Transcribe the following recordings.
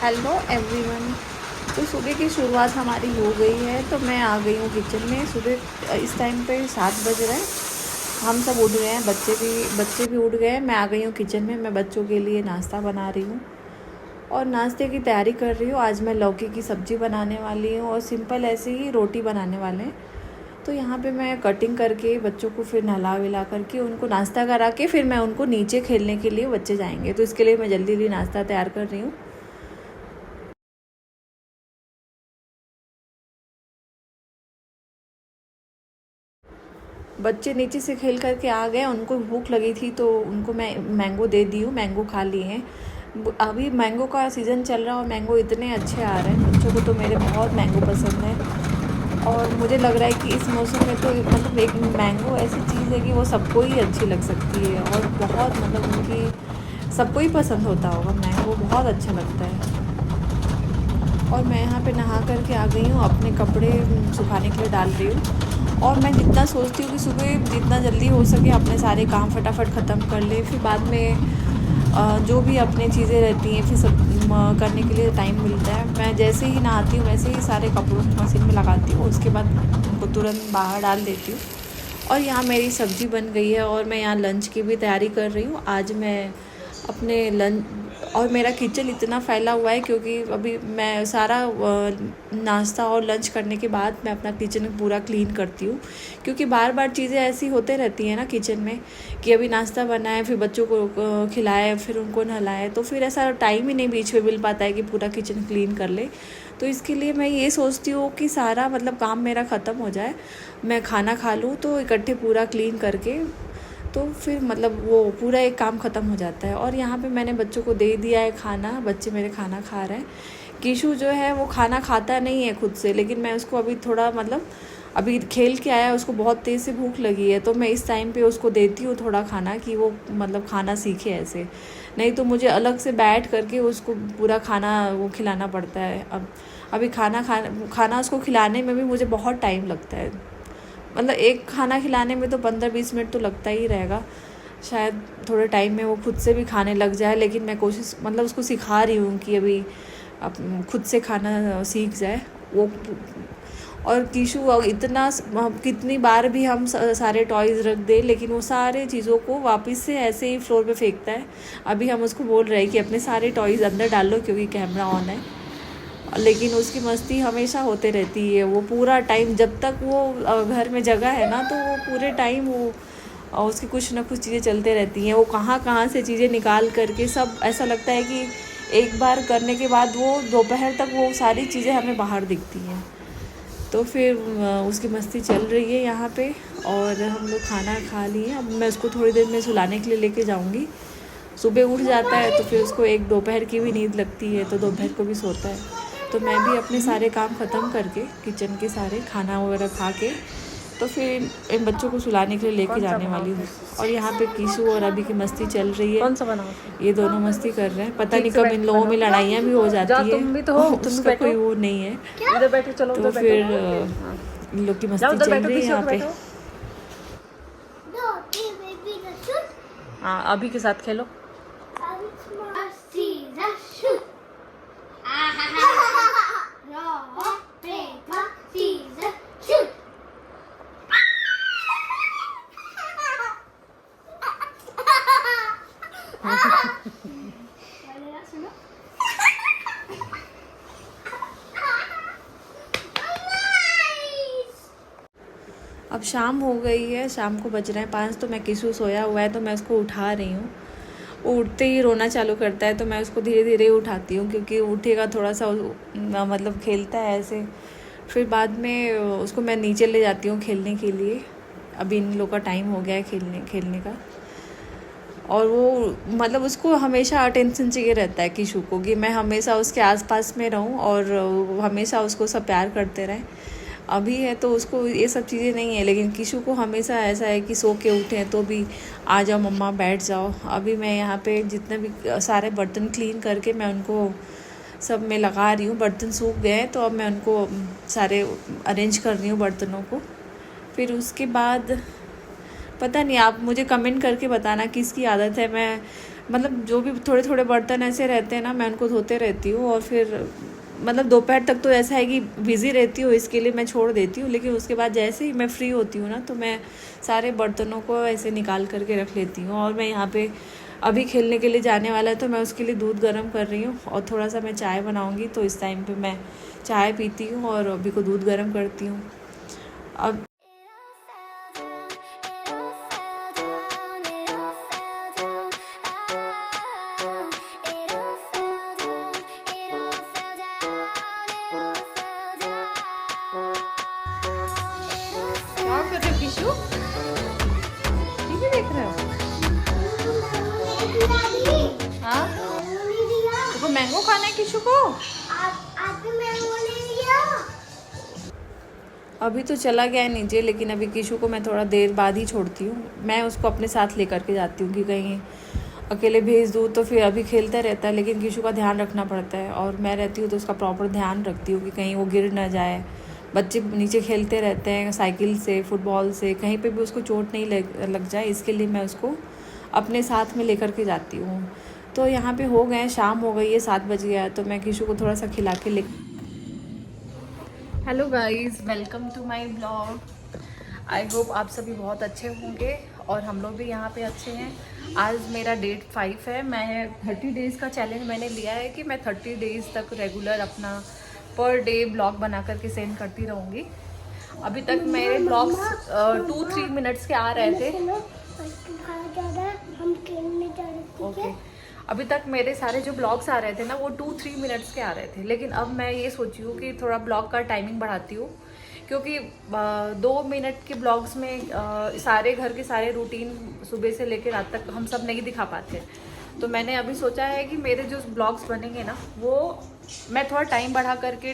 Hello everyone. तो सुबह की शुरुआत हमारी हो गई है। तो मैं आ गई हूँ किचन में। सुबह इस टाइम पे 7 बज रहे हैं। हम सब उठ गए हैं, बच्चे भी उठ गए हैं। मैं आ गई हूँ किचन में। मैं बच्चों के लिए नाश्ता बना रही हूँ और नाश्ते की तैयारी कर रही हूँ। आज मैं लौकी की सब्ज़ी बनाने वाली हूँ और सिंपल ऐसे ही रोटी बनाने वाले हैं। तो यहाँ पे मैं कटिंग करके बच्चों को फिर नहला विला करके उनको नाश्ता करा के फिर मैं उनको नीचे खेलने के लिए, बच्चे जाएंगे तो इसके लिए मैं जल्दी जल्दी नाश्ता तैयार कर रही हूँ। बच्चे नीचे से खेल करके आ गए, उनको भूख लगी थी तो उनको मैं मैंगो दे दी हूँ। मैंगो खा लिए हैं। अभी मैंगो का सीज़न चल रहा है और मैंगो इतने अच्छे आ रहे हैं। बच्चों को तो मेरे बहुत मैंगो पसंद है और मुझे लग रहा है कि इस मौसम में तो मतलब एक मैंगो ऐसी चीज़ है कि वो सबको ही अच्छी लग सकती है और बहुत मतलब उनकी सबको ही पसंद होता होगा। मैंगो बहुत अच्छा लगता है। और मैं यहाँ पे नहा करके आ गई हूँ, अपने कपड़े सुखाने के लिए डाल रही हूँ। और मैं जितना सोचती हूँ कि सुबह जितना जल्दी हो सके अपने सारे काम फटाफट ख़त्म कर ले, फिर बाद में जो भी अपनी चीज़ें रहती हैं फिर सब करने के लिए टाइम मिलता है। मैं जैसे ही नहाती हूँ वैसे ही सारे कपड़ों को मशीन में लगाती हूँ, उसके बाद उनको तुरंत बाहर डाल देती हूँ। और यहाँ मेरी सब्ज़ी बन गई है और मैं यहाँ लंच की भी तैयारी कर रही हूँ। आज मैं अपने लंच और मेरा किचन इतना फैला हुआ है क्योंकि अभी मैं सारा नाश्ता और लंच करने के बाद मैं अपना किचन पूरा क्लीन करती हूँ, क्योंकि बार बार चीज़ें ऐसी होते रहती हैं ना किचन में कि अभी नाश्ता बनाए, फिर बच्चों को खिलाए, फिर उनको नहलाए, तो फिर ऐसा टाइम ही नहीं बीच में मिल पाता है कि पूरा किचन क्लीन कर ले। तो इसके लिए मैं ये सोचती हूँ कि सारा मतलब काम मेरा ख़त्म हो जाए, मैं खाना खा लूँ तो इकट्ठे पूरा क्लीन करके, तो फिर मतलब वो पूरा एक काम ख़त्म हो जाता है। और यहाँ पे मैंने बच्चों को दे दिया है खाना, बच्चे मेरे खाना खा रहे हैं। कीशु जो है वो खाना खाता नहीं है खुद से, लेकिन मैं उसको अभी थोड़ा मतलब अभी खेल के आया, उसको बहुत तेज़ से भूख लगी है तो मैं इस टाइम पे उसको देती हूँ थोड़ा खाना कि वो मतलब खाना सीखे ऐसे। नहीं तो मुझे अलग से बैठ करके उसको पूरा खाना वो खिलाना पड़ता है। अब अभी खाना उसको खिलाने में भी मुझे बहुत टाइम लगता है। मतलब एक खाना खिलाने में तो 15-20 मिनट तो लगता ही रहेगा। शायद थोड़े टाइम में वो खुद से भी खाने लग जाए, लेकिन मैं कोशिश मतलब उसको सिखा रही हूँ कि अभी अब खुद से खाना सीख जाए वो। और कीशु इतना कितनी बार भी हम सारे टॉयज़ रख दे लेकिन वो सारे चीज़ों को वापस से ऐसे ही फ्लोर पे फेंकता है। अभी हम उसको बोल रहे हैं कि अपने सारे टॉयज़ अंदर डाल लो क्योंकि कैमरा ऑन है, लेकिन उसकी मस्ती हमेशा होते रहती है। वो पूरा टाइम जब तक वो घर में जगह है ना तो वो पूरे टाइम वो उसकी कुछ ना कुछ चीज़ें चलते रहती हैं। वो कहाँ कहाँ से चीज़ें निकाल करके सब ऐसा लगता है कि एक बार करने के बाद वो दोपहर तक वो सारी चीज़ें हमें बाहर दिखती हैं। तो फिर उसकी मस्ती चल रही है यहाँ पे। और हम लोग खाना खा लिए। अब मैं उसको थोड़ी देर में सुलाने के लिए लेके जाऊँगी। सुबह उठ जाता है तो फिर उसको एक दोपहर की भी नींद लगती है तो दोपहर को भी सोता है। तो मैं भी अपने सारे काम ख़त्म करके किचन के सारे खाना वगैरह खा के तो फिर इन बच्चों को सुलाने के लिए लेके जाने वाली हूँ। और यहाँ पे कीशु और अभी की मस्ती चल रही है। कौन सा बनाओ? ये दोनों मस्ती कर रहे हैं। पता नहीं कब इन लोगों में लड़ाइयाँ भी हो जाती है। तुम भी तो हो, तुम उसका बैठो। कोई वो नहीं है। इधर बैठो, चलो तो उधर फिर बैठो। इन लोग की जाओ मस्ती उधर चल बैठो, रही है किसी यहाँ और पे। बैठो। हाँ, अभी के साथ खेलो। अब शाम हो गई है, शाम को बज रहे हैं 5। तो मैं कीशु सोया हुआ है तो मैं उसको उठा रही हूँ। वो उठते ही रोना चालू करता है तो मैं उसको धीरे धीरे उठाती हूँ, क्योंकि उठेगा थोड़ा सा मतलब खेलता है ऐसे। फिर बाद में उसको मैं नीचे ले जाती हूँ खेलने के लिए। अभी इन लोग का टाइम हो गया है खेलने का। और वो मतलब उसको हमेशा अटेंशन चाहिए रहता है कीशु को, कि मैं हमेशा उसके आसपास में रहूं और हमेशा उसको सब प्यार करते रहें। अभी है तो उसको ये सब चीज़ें नहीं है, लेकिन कीशु को हमेशा ऐसा है कि सो के उठे तो भी आ जाओ मम्मा बैठ जाओ। अभी मैं यहाँ पे जितने भी सारे बर्तन क्लीन करके मैं उनको सब में लगा रही हूँ। बर्तन सूख गए हैं तो अब मैं उनको सारे अरेंज कर रही हूँ बर्तनों को। फिर उसके बाद पता नहीं, आप मुझे कमेंट करके बताना किसकी आदत है। मैं मतलब जो भी थोड़े थोड़े बर्तन ऐसे रहते हैं ना, मैं उनको धोते रहती हूँ और फिर मतलब दोपहर तक तो ऐसा है कि बिज़ी रहती हूँ, इसके लिए मैं छोड़ देती हूँ। लेकिन उसके बाद जैसे ही मैं फ्री होती हूँ ना, तो मैं सारे बर्तनों को ऐसे निकाल करके रख लेती हूँ। और मैं यहाँ पे अभी खेलने के लिए जाने वाला है, तो मैं उसके लिए दूध गर्म कर रही हूँ और थोड़ा सा मैं चाय बनाऊँगी। तो इस टाइम पे मैं चाय पीती हूँ और अभी को दूध गर्म करती हूँ। अब क्या कर रहे हो किशु? टीवी देख रहे हो? हाँ, तो मैंगो खाना है किशु को? अभी तो चला गया है नीचे, लेकिन अभी किशु को मैं थोड़ा देर बाद ही छोड़ती हूँ। मैं उसको अपने साथ लेकर के जाती हूँ कि कहीं अकेले भेज दूँ तो फिर अभी खेलता रहता है, लेकिन किशु का ध्यान रखना पड़ता है। और मैं रहती हूँ तो उसका प्रॉपर ध्यान रखती हूँ कि कहीं वो गिर ना जाए। बच्चे नीचे खेलते रहते हैं साइकिल से, फुटबॉल से, कहीं पे भी उसको चोट नहीं लग जाए, इसके लिए मैं उसको अपने साथ में लेकर के जाती हूँ। तो यहाँ पे हो गए, शाम हो गई है, 7 बज गया है, तो मैं किशु को थोड़ा सा खिला के ले। Hello guys, welcome to my blog. I hope आप सभी बहुत अच्छे होंगे और हम लोग भी यहाँ पे अच्छे हैं। आज मेरा डेट 5 है। मैं 30 डेज़ का चैलेंज मैंने लिया है कि मैं 30 डेज़ तक रेगुलर अपना पर डे ब्लॉग बना करके सेंड करती रहूँगी। अभी तक मेरे ब्लॉग्स 2-3 मिनट्स के आ रहे थे। ओके, अभी तक मेरे सारे जो ब्लॉग्स आ रहे थे ना, वो 2-3 मिनट्स के आ रहे थे। लेकिन अब मैं ये सोची हूँ कि थोड़ा ब्लॉग का टाइमिंग बढ़ाती हूँ, क्योंकि 2 मिनट के ब्लॉग्स में सारे घर के सारे रूटीन सुबह से लेकर रात तक हम सब नहीं दिखा पाते। तो मैंने अभी सोचा है कि मेरे जो ब्लॉग्स बनेंगे ना, वो मैं थोड़ा टाइम बढ़ा करके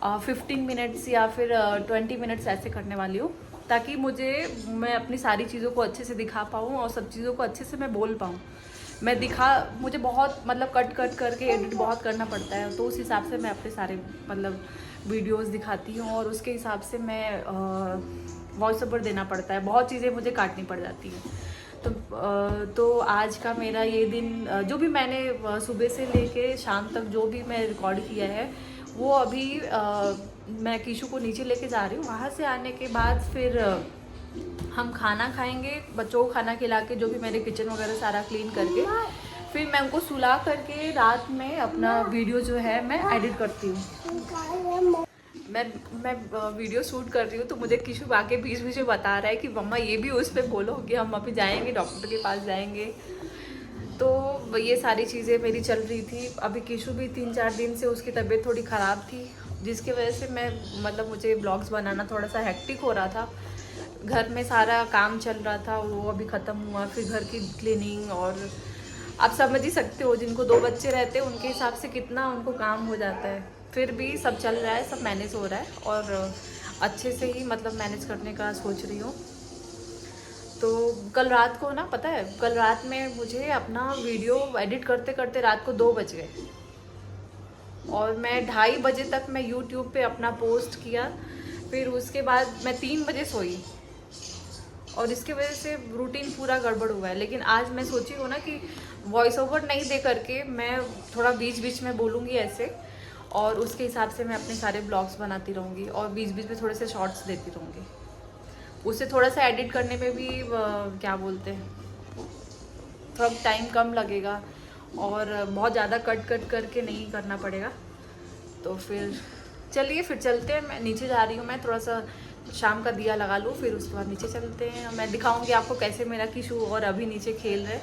15 मिनट्स या फिर 20 मिनट्स ऐसे करने वाली हूँ, ताकि मैं अपनी सारी चीज़ों को अच्छे से दिखा पाऊँ और सब चीज़ों को अच्छे से मैं बोल पाऊँ। मुझे बहुत मतलब कट करके एडिट बहुत करना पड़ता है, तो उस हिसाब से मैं अपने सारे मतलब वीडियोस दिखाती हूँ और उसके हिसाब से मैं वॉइस ओवर देना पड़ता है। बहुत चीज़ें मुझे काटनी पड़ जाती हैं। तो आज का मेरा ये दिन जो भी मैंने सुबह से लेके शाम तक जो भी मैं रिकॉर्ड किया है, वो अभी मैं किशु को नीचे लेके जा रही हूँ। वहाँ से आने के बाद फिर हम खाना खाएंगे, बच्चों को खाना खिला के, जो भी मेरे किचन वगैरह सारा क्लीन करके, फिर मैं उनको सुला करके रात में अपना वीडियो जो है मैं एडिट करती हूँ। मैं वीडियो शूट कर रही हूँ, तो मुझे किशु आके बीच बीच में बता रहा है कि मम्मा ये भी उस पर बोलो कि हम अभी जाएंगे, डॉक्टर के पास जाएंगे। तो ये सारी चीज़ें मेरी चल रही थी। अभी किशु भी 3-4 दिन से उसकी तबीयत थोड़ी ख़राब थी, जिसकी वजह से मैं मतलब मुझे ब्लॉग्स बनाना थोड़ा सा हेक्टिक हो रहा था। घर में सारा काम चल रहा था, वो अभी ख़त्म हुआ। फिर घर की क्लीनिंग, और आप समझ ही सकते हो जिनको 2 बच्चे रहते हैं उनके हिसाब से कितना उनको काम हो जाता है। फिर भी सब चल रहा है, सब मैनेज हो रहा है और अच्छे से ही मतलब मैनेज करने का सोच रही हूँ। तो कल रात को ना, पता है, कल रात में मुझे अपना वीडियो एडिट करते करते रात को 2 बज गए और मैं 2:30 बजे तक मैं यूट्यूब पे अपना पोस्ट किया। फिर उसके बाद मैं 3 बजे सोई और इसकी वजह से रूटीन पूरा गड़बड़ हुआ है। लेकिन आज मैं सोची हूँ ना कि वॉइस ओवर नहीं दे करके मैं थोड़ा बीच बीच में बोलूँगी ऐसे, और उसके हिसाब से मैं अपने सारे ब्लॉग्स बनाती रहूँगी और बीच बीच में थोड़े से शॉर्ट्स देती रहूँगी। उससे थोड़ा सा एडिट करने में भी क्या बोलते हैं, थोड़ा टाइम कम लगेगा और बहुत ज़्यादा कट करके नहीं करना पड़ेगा। तो फिर चलिए, फिर चलते हैं। मैं नीचे जा रही हूँ, मैं थोड़ा सा शाम का दिया लगा लूँ, फिर उसके बाद नीचे चलते हैं। मैं दिखाऊंगी आपको कैसे मेरा किशु और अभी नीचे खेल रहे।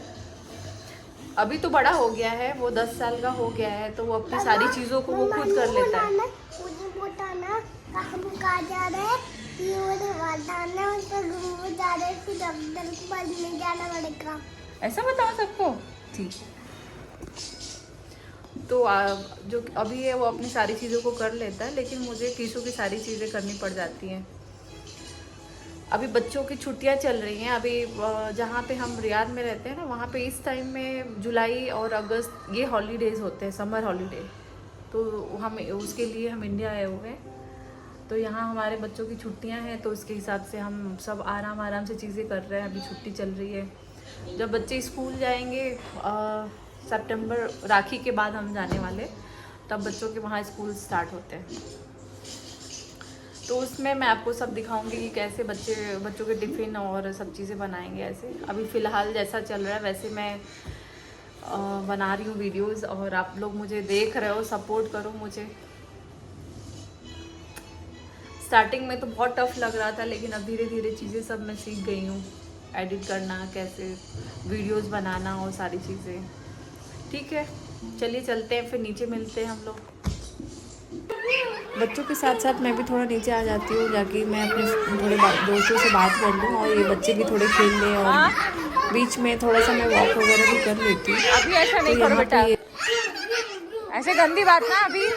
अभी तो बड़ा हो गया है, वो 10 साल का हो गया है, तो वो अपनी सारी चीज़ों को वो खुद कर लेता है। ऐसा बताओ सबको, ठीक। तो जो अभी है वो अपनी सारी चीज़ों को कर लेता है, लेकिन मुझे किशु की सारी चीज़ें करनी पड़ जाती हैं। अभी बच्चों की छुट्टियां चल रही हैं। अभी जहाँ पे हम रियाद में रहते हैं ना, वहाँ पे इस टाइम में जुलाई और अगस्त ये हॉलीडेज़ होते हैं, समर हॉलीडे। तो हम उसके लिए हम इंडिया आए हुए हैं। तो यहाँ हमारे बच्चों की छुट्टियाँ हैं, तो उसके हिसाब से हम सब आराम आराम से चीज़ें कर रहे हैं। अभी छुट्टी चल रही है। जब बच्चे स्कूल जाएंगे सितंबर राखी के बाद हम जाने वाले, तब बच्चों के वहाँ स्कूल स्टार्ट होते हैं। तो उसमें मैं आपको सब दिखाऊंगी कि कैसे बच्चों के टिफ़िन और सब चीज़ें बनाएंगे। ऐसे अभी फ़िलहाल जैसा चल रहा है वैसे मैं बना रही हूँ वीडियोस, और आप लोग मुझे देख रहे हो, सपोर्ट करो मुझे। स्टार्टिंग में तो बहुत टफ लग रहा था, लेकिन अब धीरे धीरे चीज़ें सब मैं सीख गई हूँ, एडिट करना, कैसे वीडियोस बनाना और सारी चीज़ें। ठीक है, चलिए चलते हैं, फिर नीचे मिलते हैं हम लोग। बच्चों के साथ साथ मैं भी थोड़ा नीचे आ जाती हूँ, जाके मैं अपने थोड़े दोस्तों से बात कर लूँ और ये बच्चे भी थोड़े खेल लें, और बीच में थोड़ा सा मैं वॉक वगैरह भी कर लेती हूँ। अभी ऐसा नहीं तो करो बेटा, ऐसे गंदी बात ना। अभी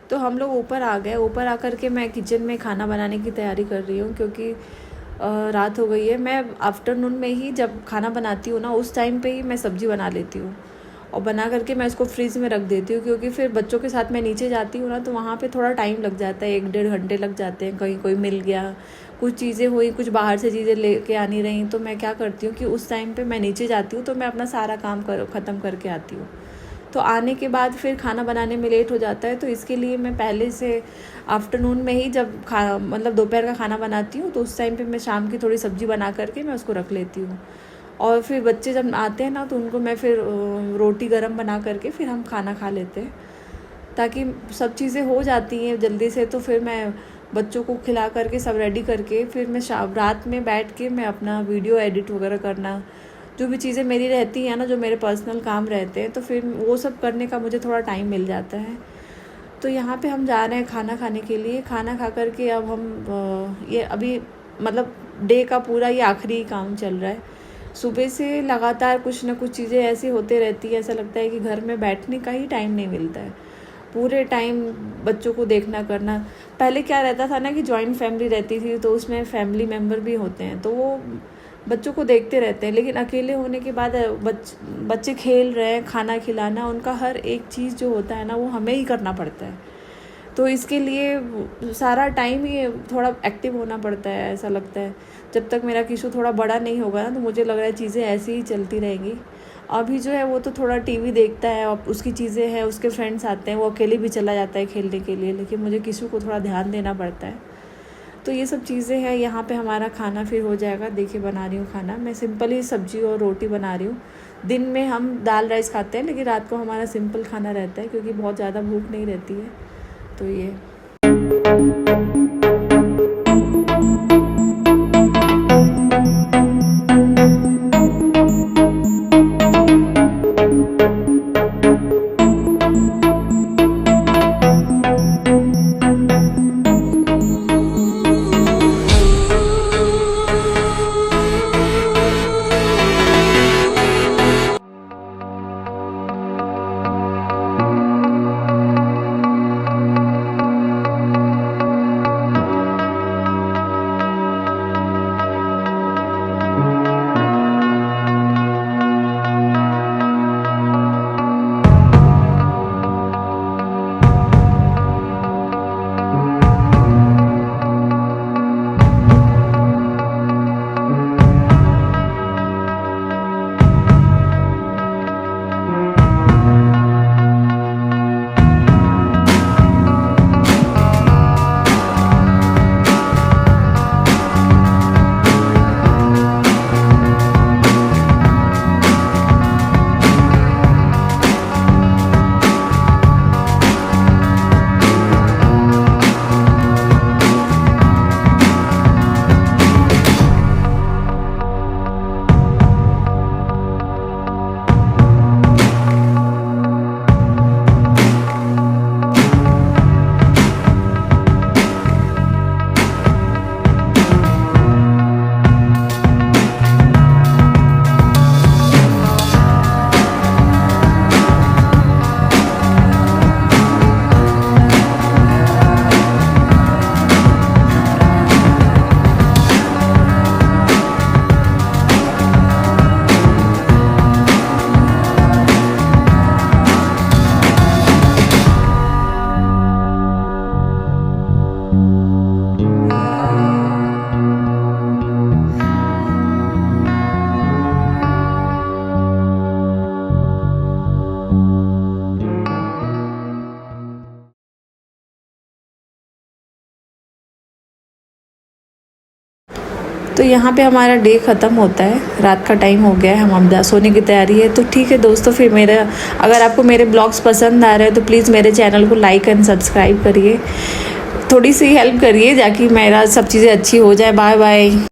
तो हम लोग ऊपर आ गए। ऊपर आकर के मैं किचन में खाना बनाने की तैयारी कर रही हूँ, क्योंकि रात हो गई है। मैं आफ्टरनून में ही जब खाना बनाती हूँ ना, उस टाइम पे ही मैं सब्ज़ी बना लेती हूँ, और बना करके मैं इसको फ्रिज में रख देती हूँ, क्योंकि फिर बच्चों के साथ मैं नीचे जाती हूँ ना, तो वहाँ पे थोड़ा टाइम लग जाता है, 1-1.5 घंटे लग जाते हैं। कहीं कोई मिल गया, कुछ चीज़ें हुई, कुछ बाहर से चीज़ें लेके आनी रही, तो मैं क्या करती हूँ कि उस टाइम पे मैं नीचे जाती हूँ, तो मैं अपना सारा काम ख़त्म करके आती हूँ। तो आने के बाद फिर खाना बनाने में लेट हो जाता है, तो इसके लिए मैं पहले से आफ्टरनून में ही जब मतलब दोपहर का खाना बनाती हूँ, तो उस टाइम पे मैं शाम की थोड़ी सब्ज़ी बना करके मैं उसको रख लेती हूँ। और फिर बच्चे जब आते हैं ना, तो उनको मैं फिर रोटी गरम बना करके फिर हम खाना खा लेते हैं, ताकि सब चीज़ें हो जाती हैं जल्दी से। तो फिर मैं बच्चों को खिला करके सब रेडी करके फिर मैं रात में बैठ के मैं अपना वीडियो एडिट वगैरह करना, जो भी चीज़ें मेरी रहती हैं ना, जो मेरे पर्सनल काम रहते हैं, तो फिर वो सब करने का मुझे थोड़ा टाइम मिल जाता है। तो यहाँ पे हम जा रहे हैं खाना खाने के लिए। खाना खा करके अब हम ये अभी मतलब डे का पूरा ये आखिरी काम चल रहा है। सुबह से लगातार कुछ ना कुछ चीज़ें ऐसी होते रहती है, ऐसा लगता है कि घर में बैठने का ही टाइम नहीं मिलता है। पूरे टाइम बच्चों को देखना करना। पहले क्या रहता था ना कि जॉइंट फैमिली रहती थी, तो उसमें फैमिली मेम्बर भी होते हैं, तो वो बच्चों को देखते रहते हैं। लेकिन अकेले होने के बाद बच्चे खेल रहे हैं, खाना खिलाना, उनका हर एक चीज़ जो होता है ना, वो हमें ही करना पड़ता है। तो इसके लिए सारा टाइम ही थोड़ा एक्टिव होना पड़ता है, ऐसा लगता है। जब तक मेरा किशु थोड़ा बड़ा नहीं होगा ना, तो मुझे लग रहा है चीज़ें ऐसी ही चलती रहेंगी। अभी जो है वो तो थोड़ा टीवी देखता है, और उसकी चीज़ें हैं, उसके फ्रेंड्स आते हैं, वो अकेले भी चला जाता है खेलने के लिए, लेकिन मुझे किशु को थोड़ा ध्यान देना पड़ता है। तो ये सब चीज़ें हैं। यहाँ पे हमारा खाना फिर हो जाएगा। देखिए बना रही हूँ खाना, मैं सिंपल ही सब्जी और रोटी बना रही हूँ। दिन में हम दाल राइस खाते हैं, लेकिन रात को हमारा सिंपल खाना रहता है, क्योंकि बहुत ज़्यादा भूख नहीं रहती है। तो ये तो यहाँ पे हमारा डे ख़त्म होता है, रात का टाइम हो गया है, हम अब सोने की तैयारी है। तो ठीक है दोस्तों, फिर अगर आपको मेरे ब्लॉग्स पसंद आ रहे हैं तो प्लीज़ मेरे चैनल को लाइक एंड सब्सक्राइब करिए, थोड़ी सी हेल्प करिए ताकि मेरा सब चीज़ें अच्छी हो जाए। Bye bye.